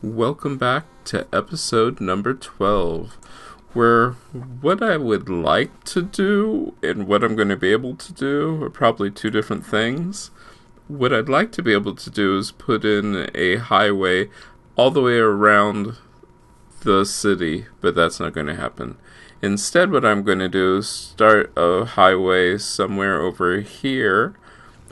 Welcome back to episode number 12, where what I would like to do and what I'm going to be able to do are probably two different things. What I'd like to be able to do is put in a highway all the way around the city, but that's not going to happen. Instead, what I'm going to do is start a highway somewhere over here,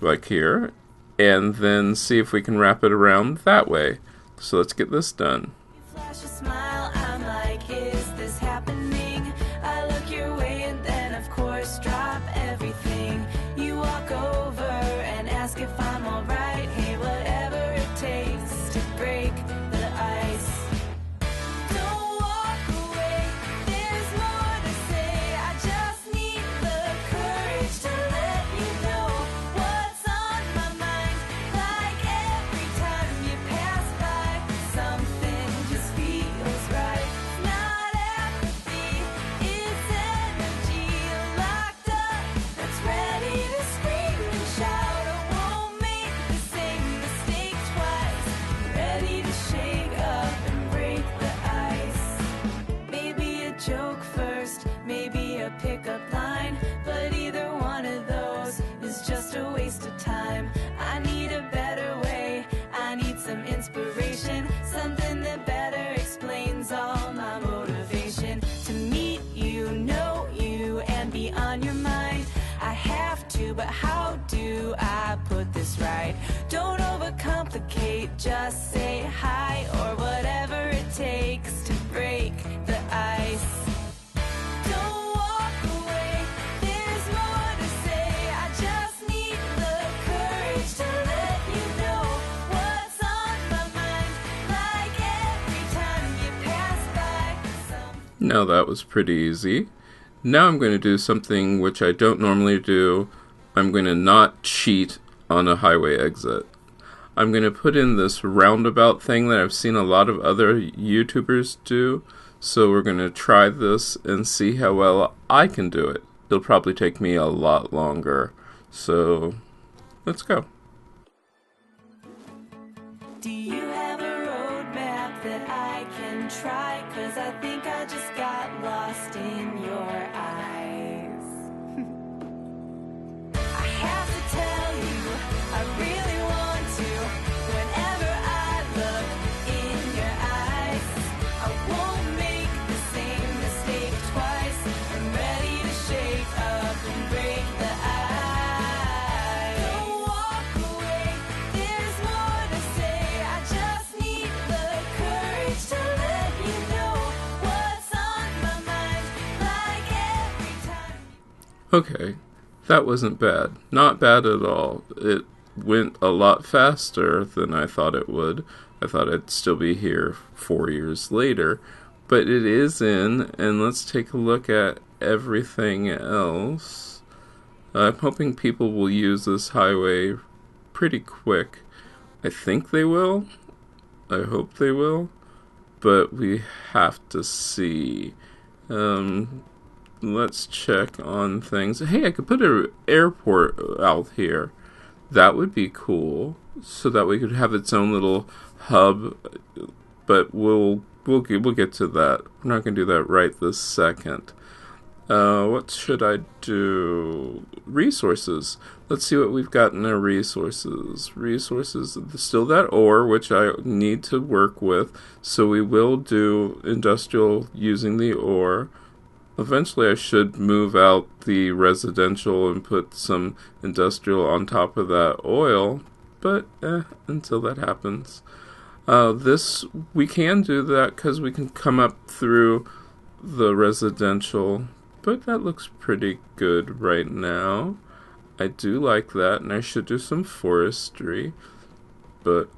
like here, and then see if we can wrap it around that way. So let's get this done. You flash a smile, I'm like, is this happening? I look your way and then of course drop everything. You walk over and ask if I'm alright. Hey, whatever it takes to break the ice. Don't walk away, there's more to say. I just need the courage to let you know what's on my mind. Like every time you pass by, something just feels right. Not apathy, it's energy locked up that's ready to scream and shout. I won't make the same mistake twice. Ready to shake up and break the ice. Maybe a joke first, maybe a pickup line, but either one of those is just a waste of time. I need a better way, I need some inspiration, something that better explains all my motivation. To meet you, know you, and be on your mind. I have to, but how do I put this right? Don't overcomplicate, just say hi or whatever it takes to break the ice. Don't walk away, there's more to say. I just need the courage to let you know what's on my mind. Like every time you pass by. Now that was pretty easy. Now I'm going to do something which I don't normally do. I'm going to not cheat on a highway exit. I'm going to put in this roundabout thing that I've seen a lot of other YouTubers do. So we're going to try this and see how well I can do it. It'll probably take me a lot longer. So let's go. Do you have a roadmap that I can try? 'Cause I think I just got lost in your eyes. I have to tell you, I really want to. Whenever I look in your eyes, I won't make the same mistake twice. I'm ready to shake up and break the ice. Don't walk away, there's more to say. I just need the courage to let you know what's on my mind. Like every time. Okay, that wasn't bad. Not bad at all. It went a lot faster than I thought it would. I thought I'd still be here 4 years later. But it is in, and let's take a look at everything else. I'm hoping people will use this highway pretty quick. I think they will. I hope they will. But we have to see. Let's check on things. Hey, I could put an airport out here. That would be cool. So that we could have its own little hub. But we'll get to that. We're not going to do that right this second. What should I do? Resources. Let's see what we've got in our resources. Resources, still that ore, which I need to work with. So we will do industrial using the ore. Eventually I should move out the residential and put some industrial on top of that oil. But, until that happens. This, we can do that because we can come up through the residential, but that looks pretty good right now. I do like that, and I should do some forestry, but,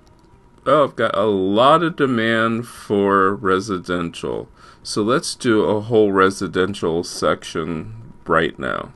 I've got a lot of demand for residential, so let's do a whole residential section right now.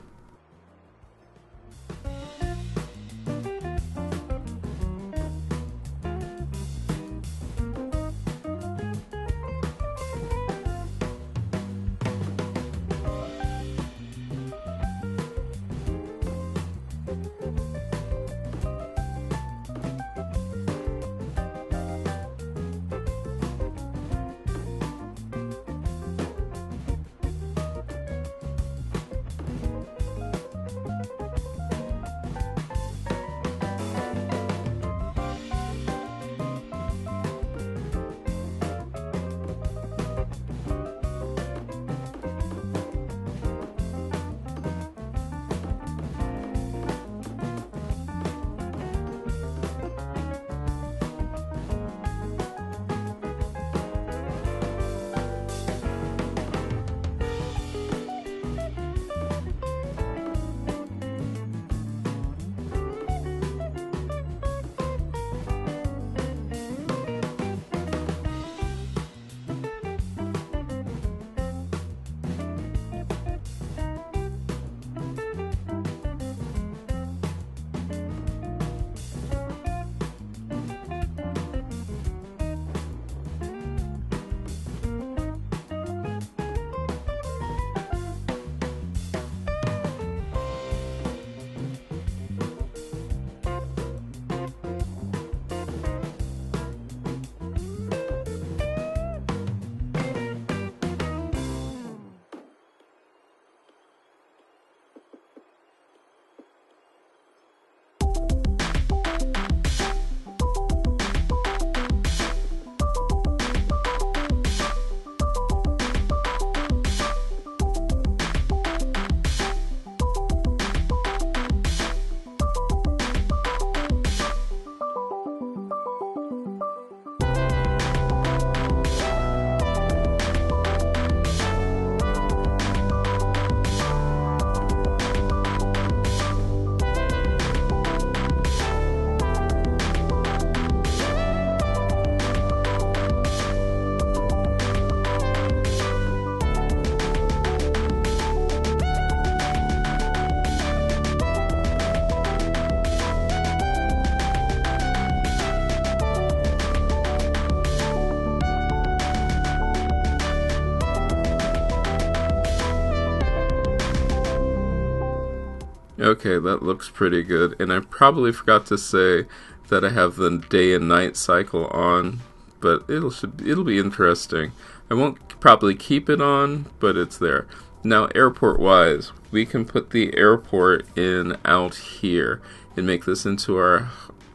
Okay, that looks pretty good. And I probably forgot to say that I have the day and night cycle on, but it'll be interesting. I won't probably keep it on, but it's there. Now, airport wise, we can put the airport in out here and make this into our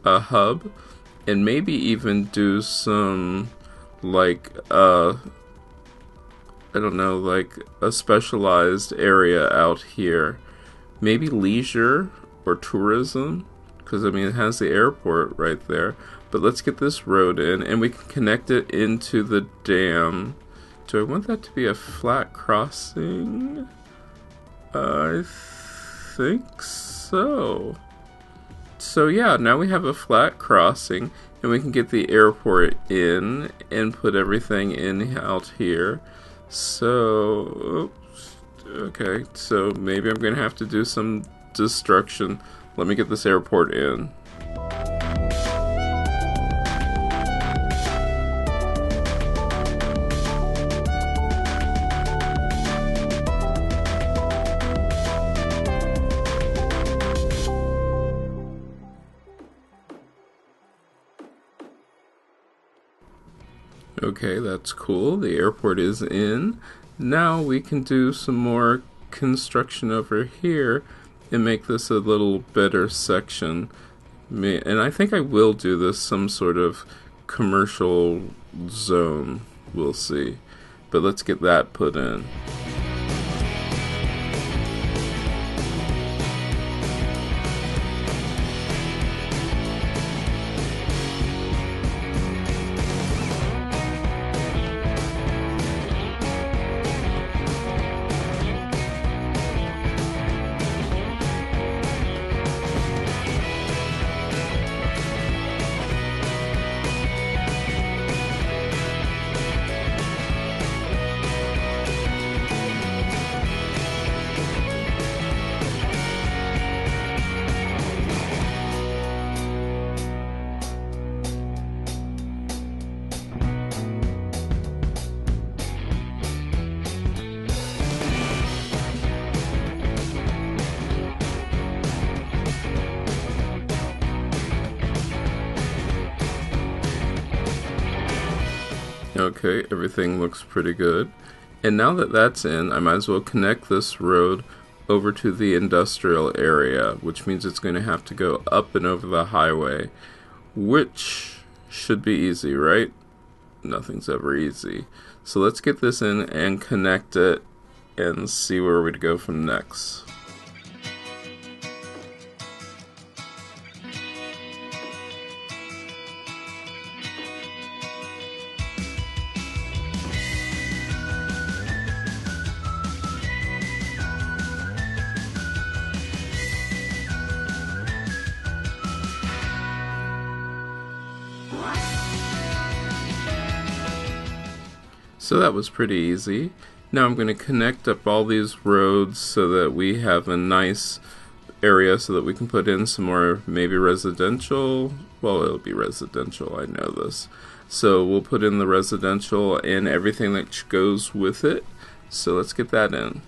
hub, and maybe even do some like I don't know, like a specialized area out here. Maybe leisure or tourism, because I mean it has the airport right there. But let's get this road in, and we can connect it into the dam. Do I want that to be a flat crossing? I think so. So yeah, now we have a flat crossing, and we can get the airport in and put everything in out here. So, okay, so maybe I'm going to have to do some destruction. Let me get this airport in. Okay, that's cool. The airport is in. Now we can do some more construction over here and make this a little better section. And I think I will do this some sort of commercial zone. We'll see. But let's get that put in. Okay, everything looks pretty good. And now that that's in, I might as well connect this road over to the industrial area, which means it's going to have to go up and over the highway, which should be easy, right? Nothing's ever easy. So let's get this in and connect it and see where we go from next. So that was pretty easy. Now I'm going to connect up all these roads so that we have a nice area so that we can put in some more maybe residential. Well, it'll be residential, I know this. So we'll put in the residential and everything that goes with it. So let's get that in.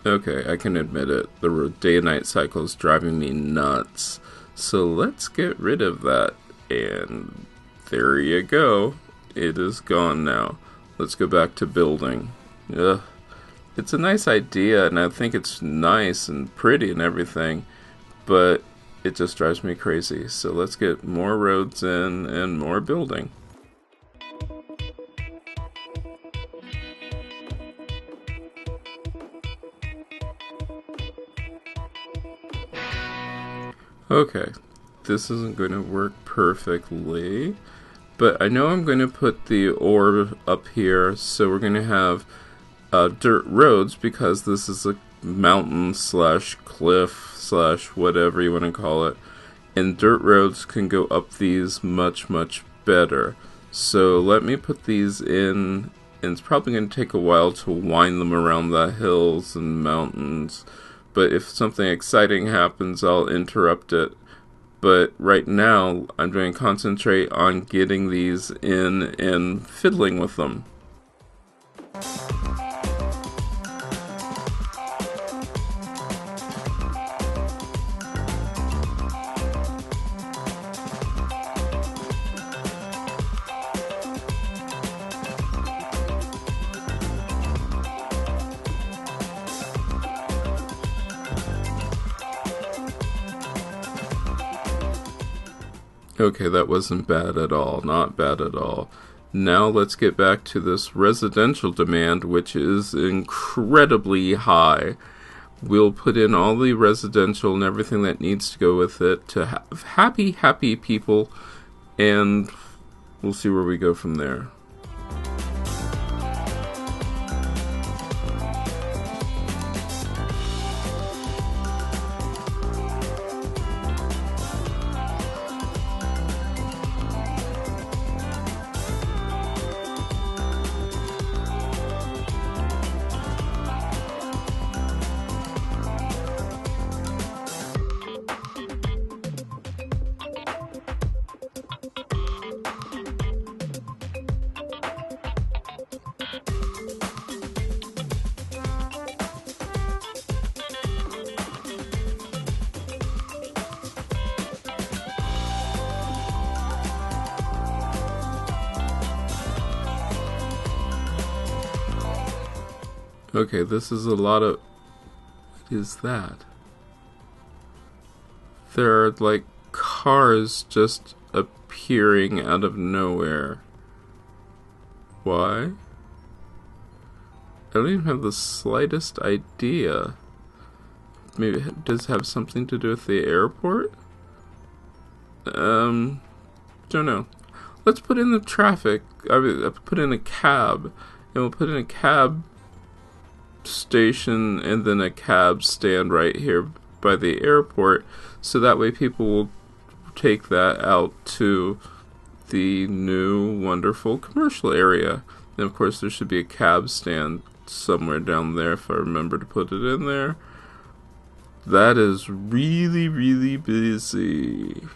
Okay, I can admit it. The day and night cycle is driving me nuts. So let's get rid of that. And there you go. It is gone now. Let's go back to building. Ugh. It's a nice idea, and I think it's nice and pretty and everything, but it just drives me crazy. So let's get more roads in and more building. Okay, this isn't going to work perfectly, but I know I'm going to put the ore up here, so we're going to have dirt roads because this is a mountain slash cliff slash whatever you want to call it, and dirt roads can go up these much better. So let me put these in, and it's probably going to take a while to wind them around the hills and mountains. But if something exciting happens, I'll interrupt it. But right now, I'm going to concentrate on getting these in and fiddling with them. Okay, that wasn't bad at all. Not bad at all. Now let's get back to this residential demand, which is incredibly high. We'll put in all the residential and everything that needs to go with it to have happy, happy people, and we'll see where we go from there. Okay, this is a lot of... What is that? There are, like, cars just appearing out of nowhere. Why? I don't even have the slightest idea. Maybe it does have something to do with the airport? Don't know. Let's put in the traffic. I'll put in a cab. And we'll put in a cab station and then a cab stand right here by the airport, so that way people will take that out to the new wonderful commercial area. And of course there should be a cab stand somewhere down there if I remember to put it in there. That is really, really busy.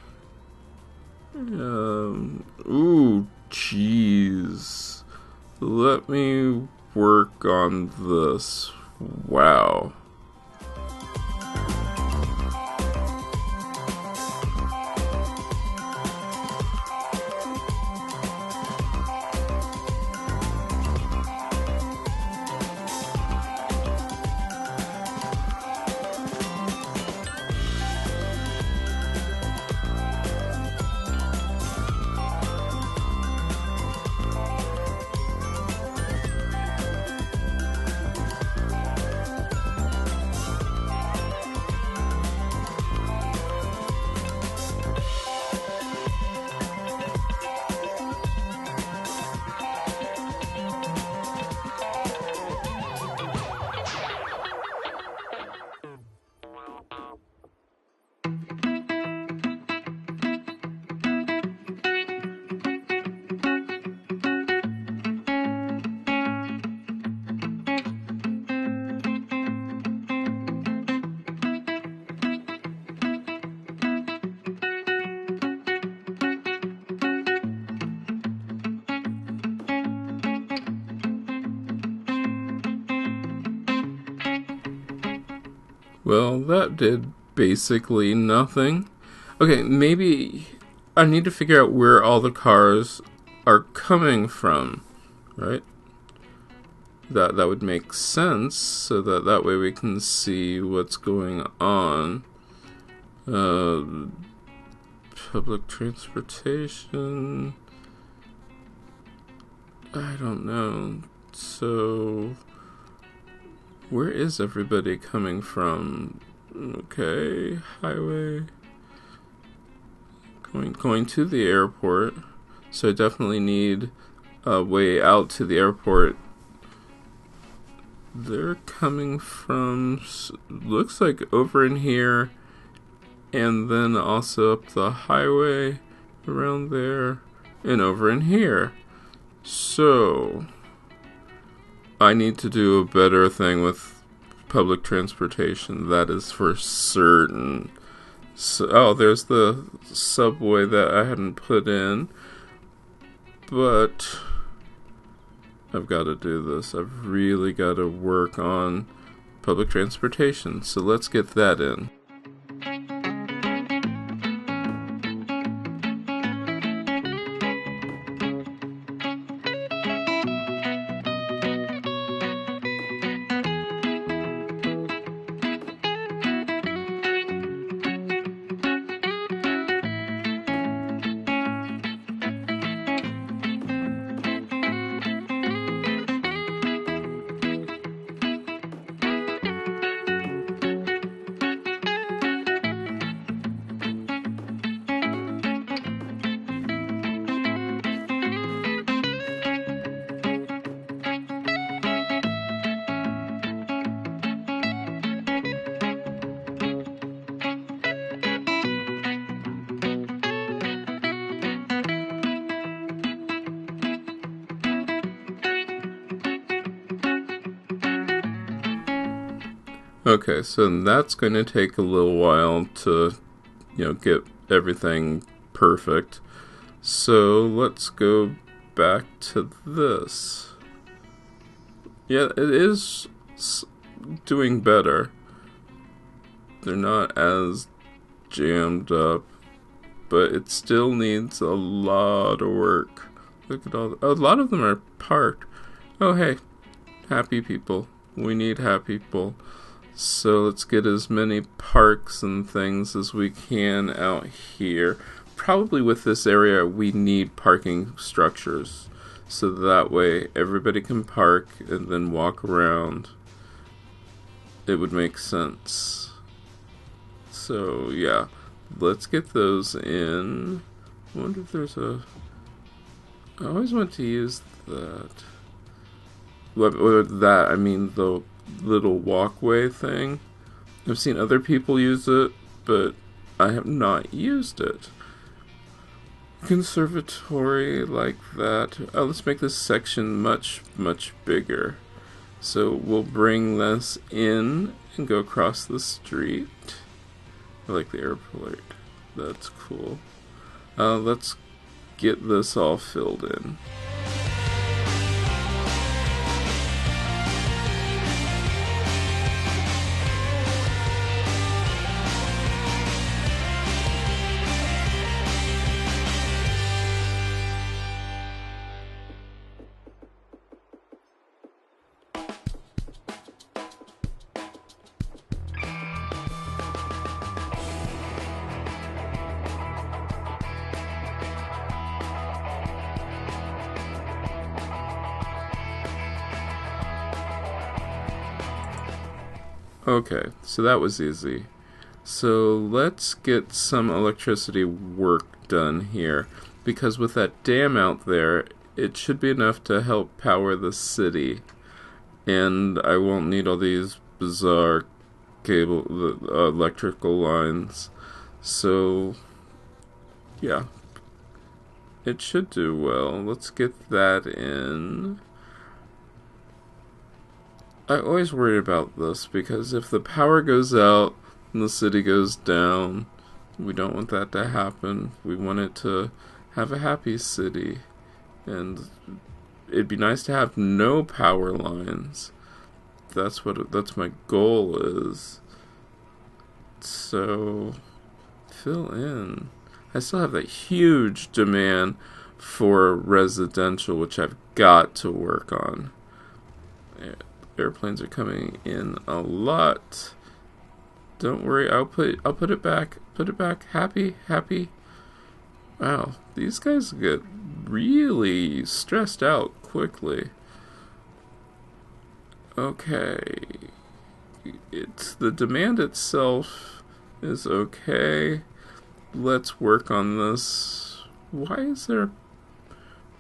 Ooh, jeez. Let me work on this. Wow. Well, that did basically nothing. Okay, maybe I need to figure out where all the cars are coming from, right? That would make sense, so that way we can see what's going on. Public transportation. I don't know. So, where is everybody coming from? Okay, highway. Going to the airport. So I definitely need a way out to the airport. They're coming from, looks like over in here, and then also up the highway around there. and over in here. So I need to do a better thing with public transportation. That is for certain. So, oh, there's the subway that I hadn't put in. But I've got to do this. I've really got to work on public transportation. So let's get that in. Okay, so that's going to take a little while to, get everything perfect. So let's go back to this. Yeah, it is doing better. They're not as jammed up, but it still needs a lot of work. Look at all. A lot of them are parked. Oh, hey, happy people. We need happy people. So let's get as many parks and things as we can out here. Probably with this area we need parking structures. So that way everybody can park and then walk around. It would make sense. So yeah, let's get those in. I wonder if there's a... I always want to use that. That, I mean the little walkway thing. I've seen other people use it, but I have not used it. Conservatory like that. Oh, let's make this section much, much bigger. So we'll bring this in and go across the street. I like the airport. That's cool. Let's get this all filled in. Okay, so that was easy. So let's get some electricity work done here, because with that dam out there, it should be enough to help power the city, and I won't need all these bizarre electrical lines. So yeah, it should do well. Let's get that in. I always worry about this, because if the power goes out and the city goes down, we don't want that to happen. We want it to have a happy city, and it'd be nice to have no power lines. That's my goal is. So fill in. I still have that huge demand for residential, which I've got to work on. Airplanes are coming in a lot. Don't worry, I'll put it back. Put it back. Happy. Wow, these guys get really stressed out quickly. Okay. It's the demand itself is okay. Let's work on this. Why is there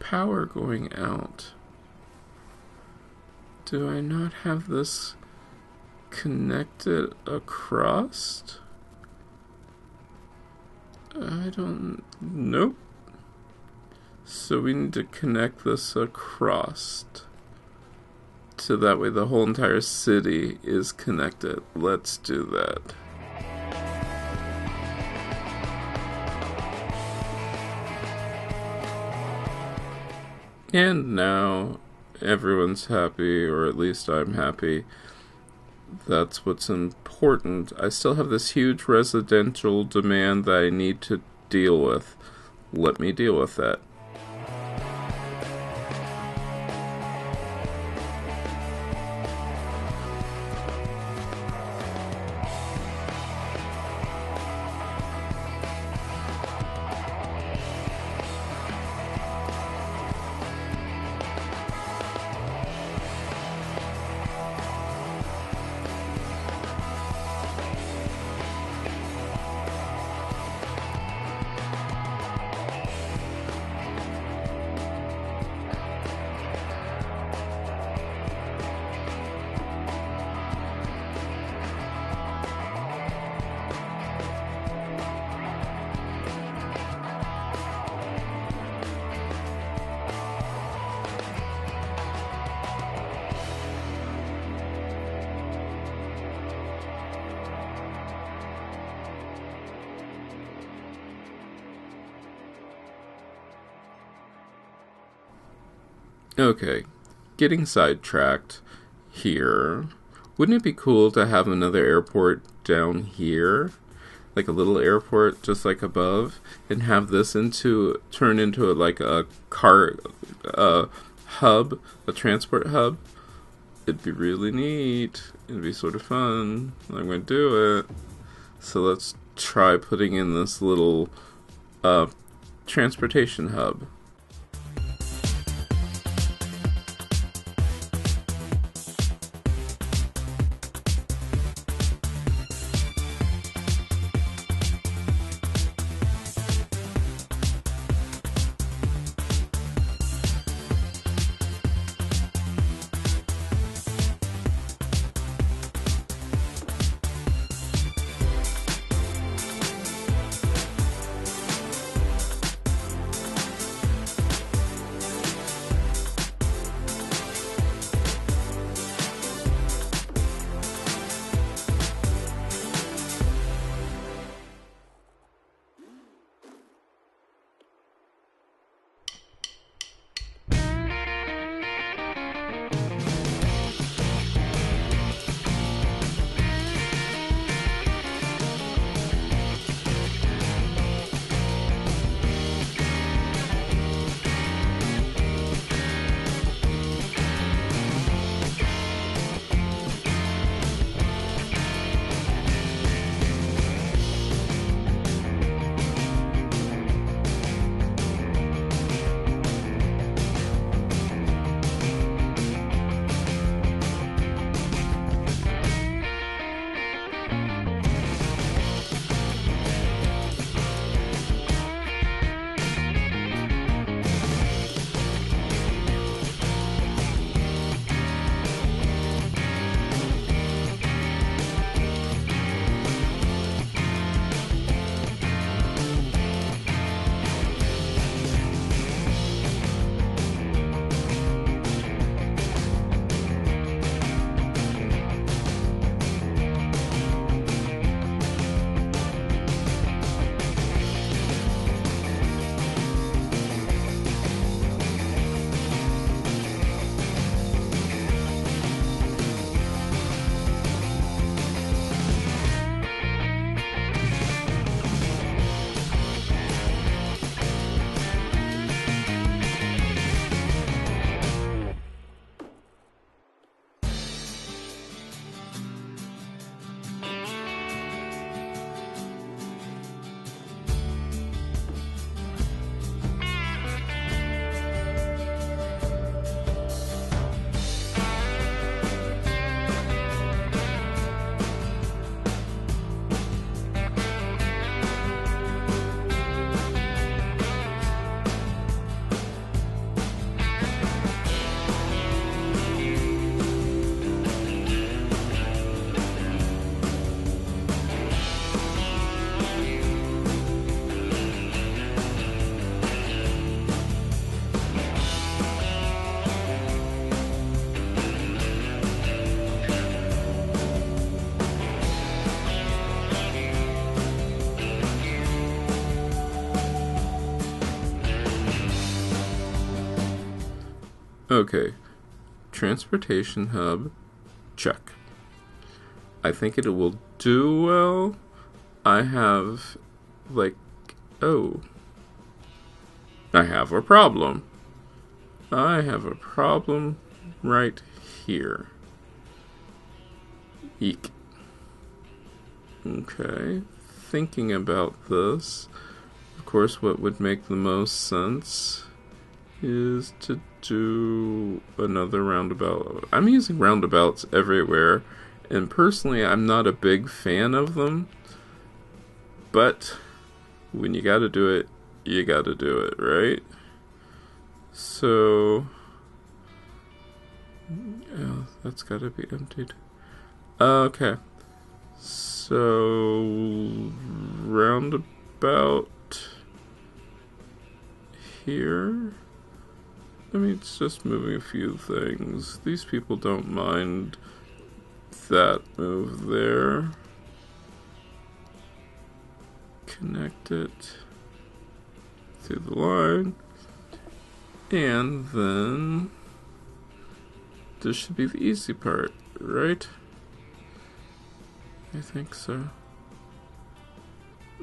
power going out? Do I not have this connected across? Nope. So we need to connect this across. So that way the whole entire city is connected. Let's do that. And now everyone's happy, or at least I'm happy. That's what's important. I still have this huge residential demand that I need to deal with. Let me deal with that. Okay, getting sidetracked here. Wouldn't it be cool to have another airport down here? Like a little airport just like above, and have this turn into like a car hub, a transport hub. It'd be really neat. It'd be sort of fun. I'm going to do it. So let's try putting in this little transportation hub. Okay. Transportation hub. Check. I think it will do well. I have, oh. I have a problem. I have a problem right here. Eek. Okay. Thinking about this, of course, what would make the most sense is to do another roundabout. I'm using roundabouts everywhere, and personally, I'm not a big fan of them. But when you gotta do it, you gotta do it, right? So, oh, that's gotta be emptied. Okay. So, roundabout here. I mean, it's just moving a few things. These people don't mind that move there. Connect it through the line. And then this should be the easy part, right? I think so.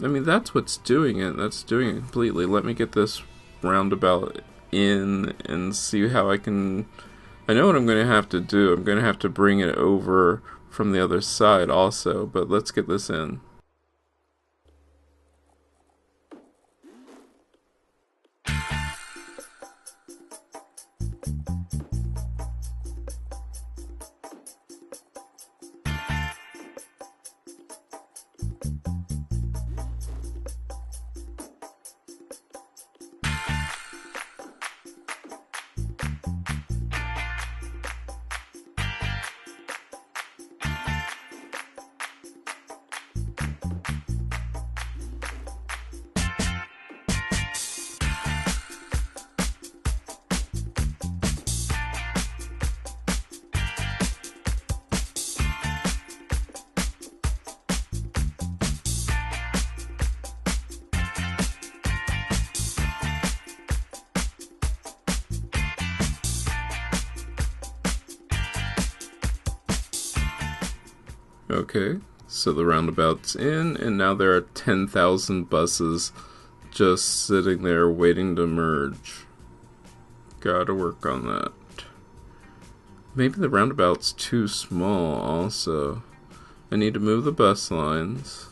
I mean, that's what's doing it. That's doing it completely. Let me get this roundabout in and see how I can... I know what I'm going to have to do. I'm going to have to bring it over from the other side also, but let's get this in. Okay, so the roundabout's in, and now there are 10,000 buses just sitting there waiting to merge. Gotta work on that. Maybe the roundabout's too small also. I need to move the bus lines,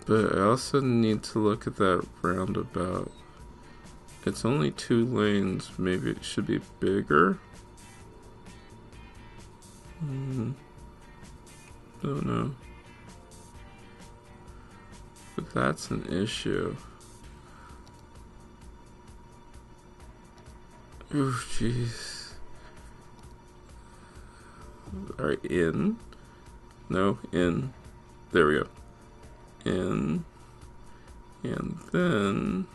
but I also need to look at that roundabout. It's only 2 lanes, maybe it should be bigger? Don't know. But that's an issue. Oh, jeez. Alright, in. No, in. There we go. In. And then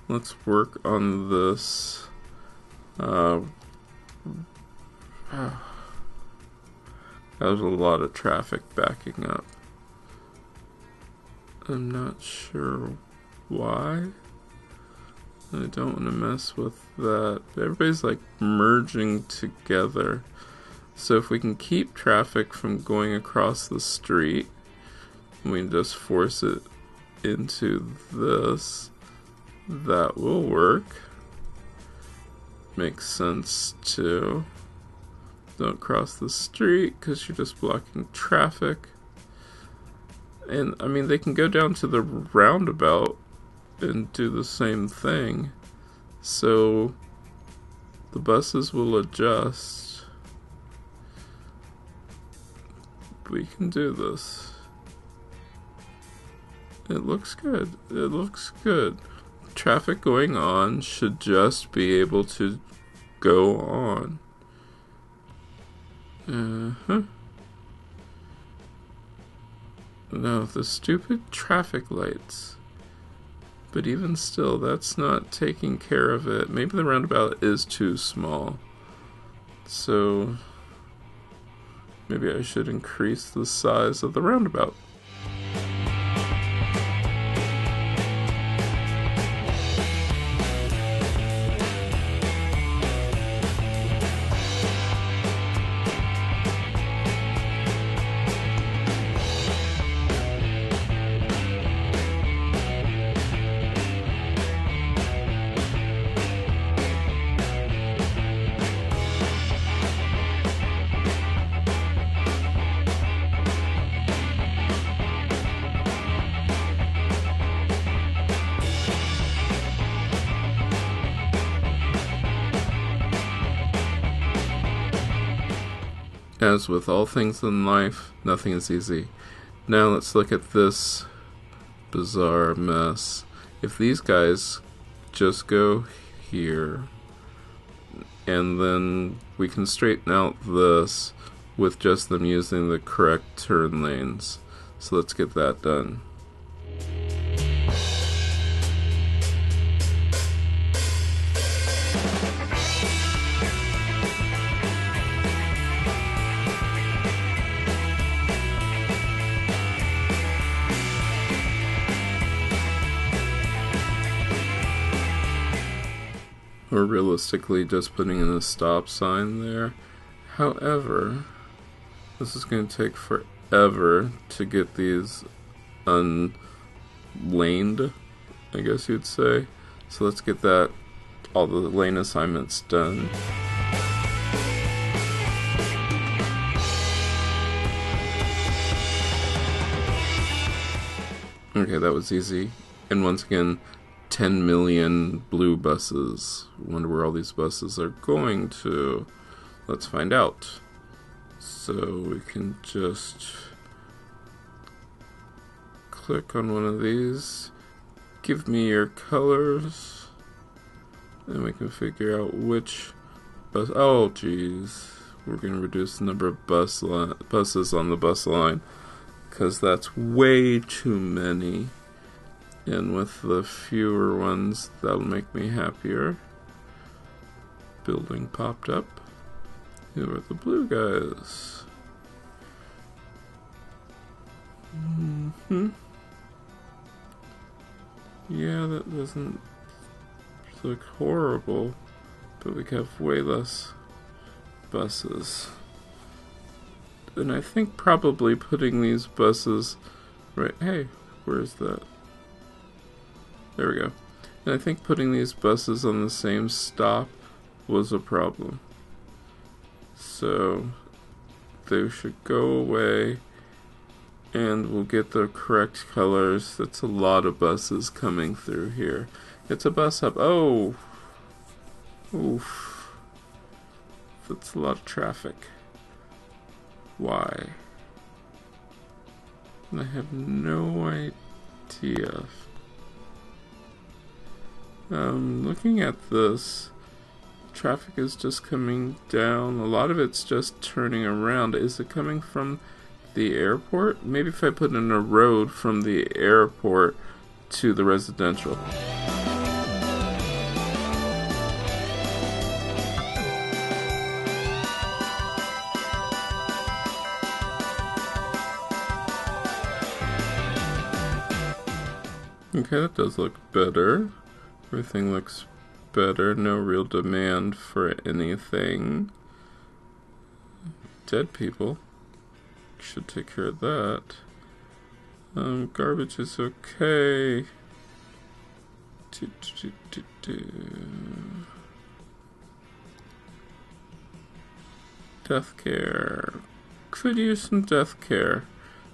let's work on this. There's a lot of traffic backing up. I'm not sure why. I don't want to mess with that. Everybody's like merging together. So if we can keep traffic from going across the street, we just force it into this. That will work. Makes sense too. Don't cross the street because you're just blocking traffic. And I mean, they can go down to the roundabout and do the same thing. So the buses will adjust. We can do this. It looks good. It looks good. Traffic going on should just be able to go on. No, the stupid traffic lights. But even still, that's not taking care of it. Maybe the roundabout is too small. So maybe I should increase the size of the roundabout. As with all things in life, nothing is easy. Now let's look at this bizarre mess. If these guys just go here, and then we can straighten out this with just them using the correct turn lanes. So let's get that done. Or realistically just putting in a stop sign there. However, this is going to take forever to get these unlaned, I guess you'd say. So let's get all the lane assignments done. Okay, that was easy. And once again, 10 million blue buses. Wonder where all these buses are going to. Let's find out. So we can just click on one of these. Give me your colors. And we can figure out which bus. Oh, geez. We're going to reduce the number of buses on the bus line, because that's way too many. And with the fewer ones, that'll make me happier. Building popped up. Who are the blue guys? Yeah, that doesn't look horrible, but we have way less buses. And I think probably putting these buses right... Hey, where's that? There we go. And I think putting these buses on the same stop was a problem. So they should go away, and we'll get the correct colors. That's a lot of buses coming through here. It's a bus hub. Oh! Oof. That's a lot of traffic. Why? I have no idea. Looking at this, traffic is just coming down. A lot of it's just turning around. Is it coming from the airport? Maybe if I put in a road from the airport to the residential. Okay, that does look better. Everything looks better. No real demand for anything. Dead people. Should take care of that. Garbage is okay. Death care. Could use some death care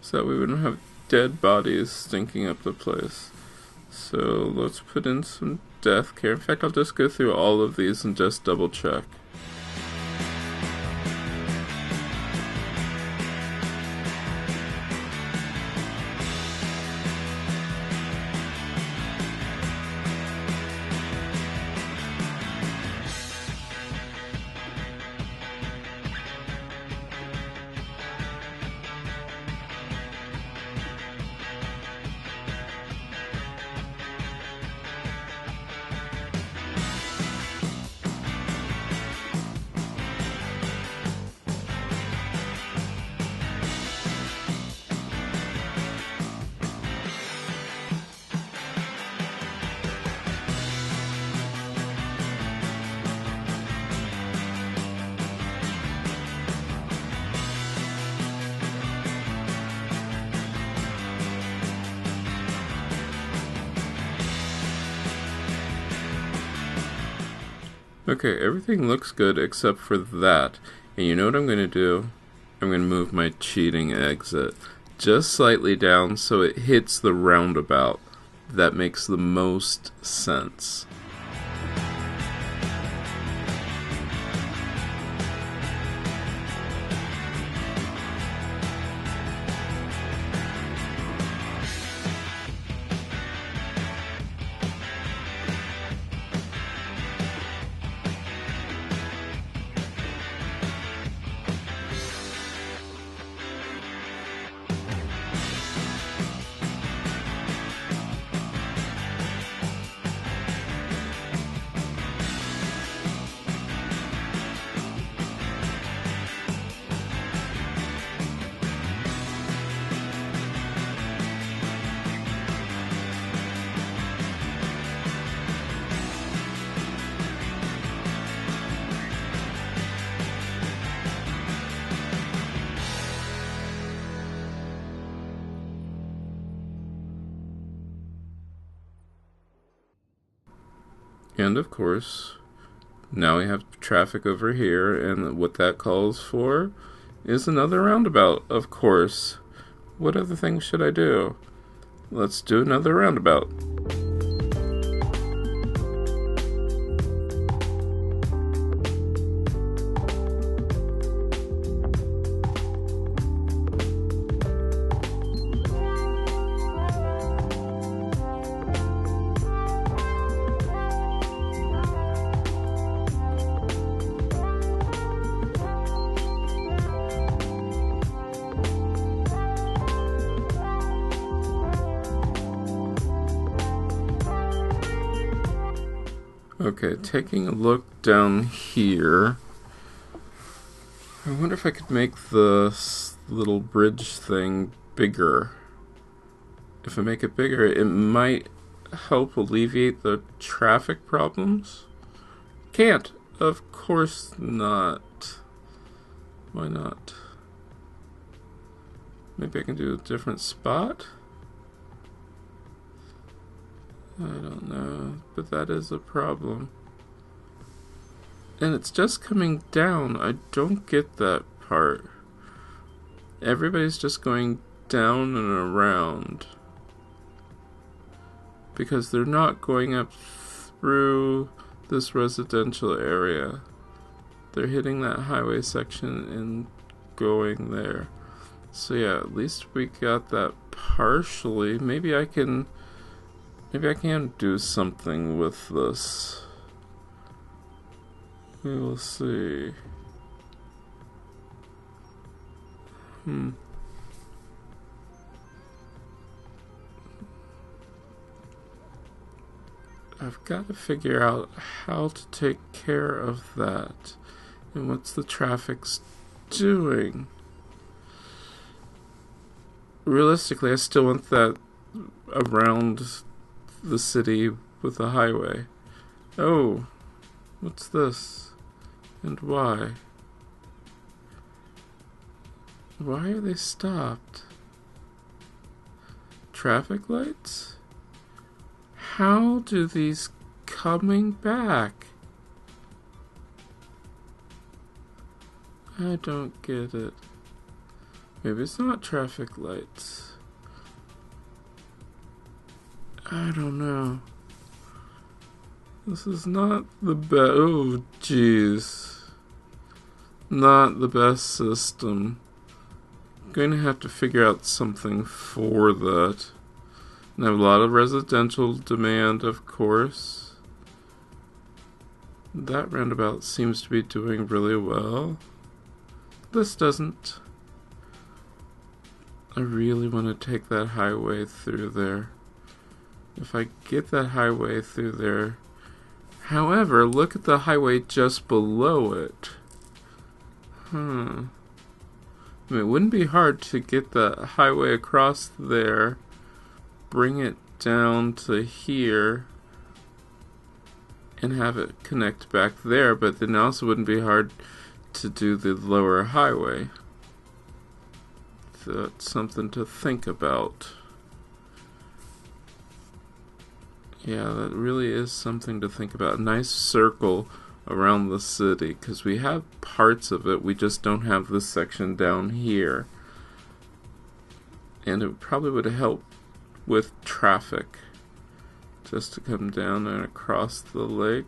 so that we wouldn't have dead bodies stinking up the place. So let's put in some death care. In fact, I'll just go through all of these and just double check. Okay, everything looks good except for that. And you know what I'm going to do? I'm going to move my cheating exit just slightly down so it hits the roundabout. That makes the most sense. And of course, now we have traffic over here, and what that calls for is another roundabout, of course. What other things should I do? Let's do another roundabout. Okay, taking a look down here, I wonder if I could make the little bridge thing bigger. If I make it bigger, it might help alleviate the traffic problems. Can't. Of course not. Why not? Maybe I can do a different spot? I don't know, but that is a problem. And it's just coming down. I don't get that part. Everybody's just going down and around. Because they're not going up through this residential area. They're hitting that highway section and going there. So yeah, at least we got that partially. Maybe I can do something with this. We will see. I've got to figure out how to take care of that. And what's the traffic's doing. Realistically, I still want that around the city with the highway. Oh, what's this? And why? Why are they stopped? Traffic lights? How do these coming back? I don't get it. Maybe it's not traffic lights. I don't know. This is not the best. Oh, jeez. Not the best system. I'm going to have to figure out something for that. And I have a lot of residential demand, of course. That roundabout seems to be doing really well. This doesn't. I really want to take that highway through there. If I get that highway through there. However, look at the highway just below it. I mean, it wouldn't be hard to get the highway across there, bring it down to here, and have it connect back there, but then also wouldn't be hard to do the lower highway. So that's something to think about. Yeah, that really is something to think about. A nice circle around the city, because we have parts of it, we just don't have this section down here. And it probably would help with traffic, just to come down and across the lake.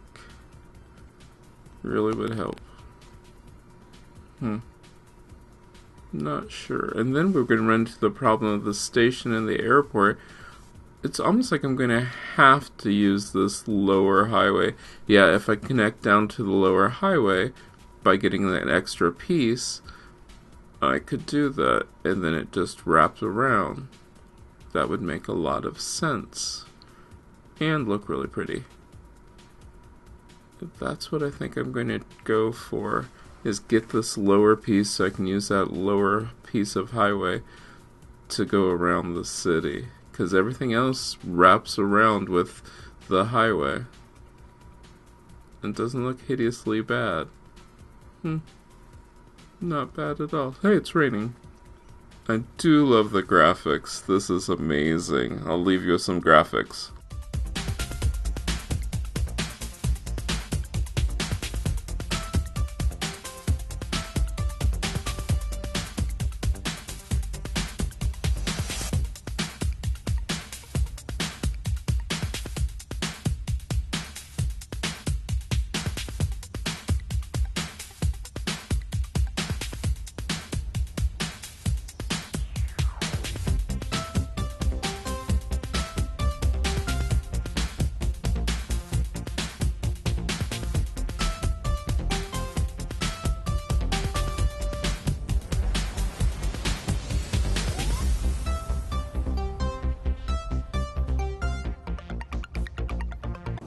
Really would help. Not sure. And then we're going to run into the problem of the station and the airport. It's almost like I'm going to have to use this lower highway. Yeah, if I connect down to the lower highway by getting that extra piece, I could do that, and then it just wraps around. That would make a lot of sense and look really pretty. That's what I think I'm going to go for, is get this lower piece so I can use that lower piece of highway to go around the city. Because everything else wraps around with the highway. It doesn't look hideously bad. Not bad at all. Hey, it's raining. I do love the graphics. This is amazing. I'll leave you with some graphics.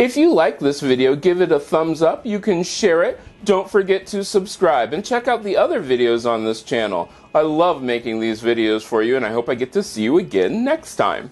If you like this video, give it a thumbs up. You can share it. Don't forget to subscribe and check out the other videos on this channel. I love making these videos for you, and I hope I get to see you again next time.